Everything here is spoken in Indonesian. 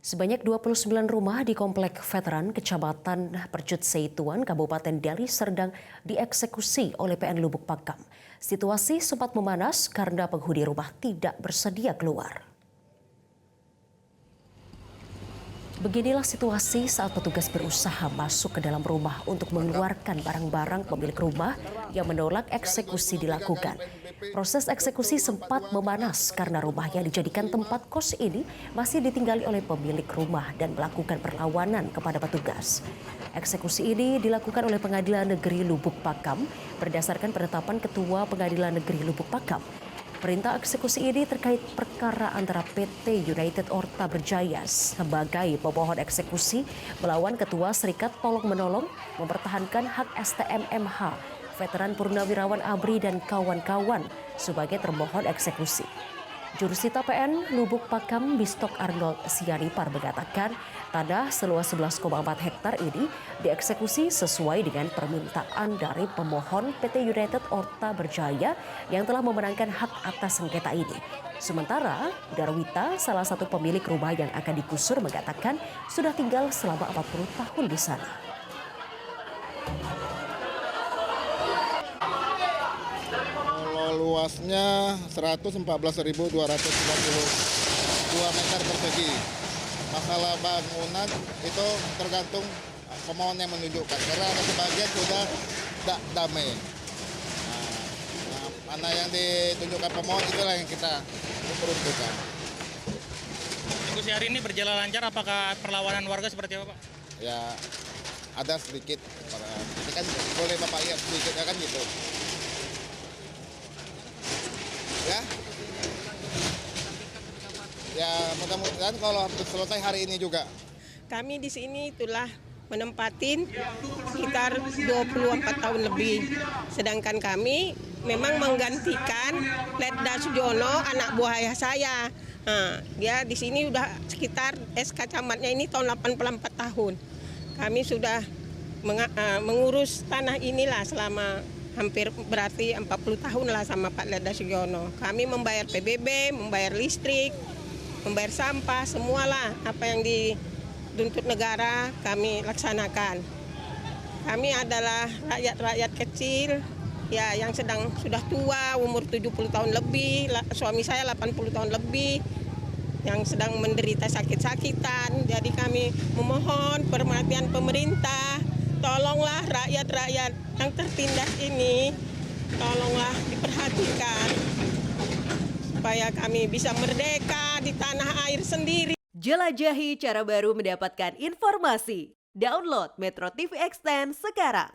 Sebanyak 29 rumah di Komplek Veteran Kecamatan Percut Seituan, Kabupaten Deli Serdang dieksekusi oleh PN Lubuk Pakam. Situasi sempat memanas karena penghuni rumah tidak bersedia keluar. Beginilah situasi saat petugas berusaha masuk ke dalam rumah untuk mengeluarkan barang-barang pemilik rumah yang menolak eksekusi dilakukan. Proses eksekusi sempat memanas karena rumah yang dijadikan tempat kos ini masih ditinggali oleh pemilik rumah dan melakukan perlawanan kepada petugas. Eksekusi ini dilakukan oleh Pengadilan Negeri Lubuk Pakam berdasarkan penetapan Ketua Pengadilan Negeri Lubuk Pakam. Perintah eksekusi ini terkait perkara antara PT United Orta Berjaya sebagai pemohon eksekusi melawan Ketua Serikat Tolong Menolong mempertahankan hak STM-MH, Veteran Purnawirawan ABRI dan kawan-kawan sebagai termohon eksekusi. Jurusita PN Lubuk Pakam Bistok Arnold Sianipar mengatakan tanah seluas 11,4 hektar ini dieksekusi sesuai dengan permintaan dari pemohon PT United Orta Berjaya yang telah memenangkan hak atas sengketa ini. Sementara Darwita, salah satu pemilik rumah yang akan digusur, mengatakan sudah tinggal selama 40 tahun di sana. Luasnya 114.292 meter persegi. Masalah bangunan itu tergantung pemohon yang menunjukkan, karena ada sebagian sudah tidak damai. Mana yang ditunjukkan pemohon itulah yang kita peruntukkan. Eksekusi hari ini berjalan lancar, apakah perlawanan warga seperti apa, Pak? Ya ada sedikit, ini kan boleh Bapak lihat sedikit ya kan gitu. Ya mudah-mudahan kalau selesai hari ini juga. Kami di sini itulah menempatin sekitar 24 tahun lebih. Sedangkan kami memang menggantikan Letda Sujono, anak buah ayah saya. Dia di sini udah sekitar SK camatnya ini tahun 84 tahun. Kami sudah mengurus tanah inilah selama hampir berarti 40 tahun lah sama Pak Letda Sujono. Kami membayar PBB, membayar listrik, membayar sampah, semualah apa yang dituntut negara kami laksanakan. Kami adalah rakyat-rakyat kecil ya yang sudah tua, umur 70 tahun lebih, suami saya 80 tahun lebih, yang sedang menderita sakit-sakitan. Jadi kami memohon perhatian pemerintah, tolonglah rakyat-rakyat yang tertindas ini, tolonglah diperhatikan supaya kami bisa merdeka di tanah air sendiri. Jelajahi cara baru mendapatkan informasi. Download Metro TV Extend sekarang.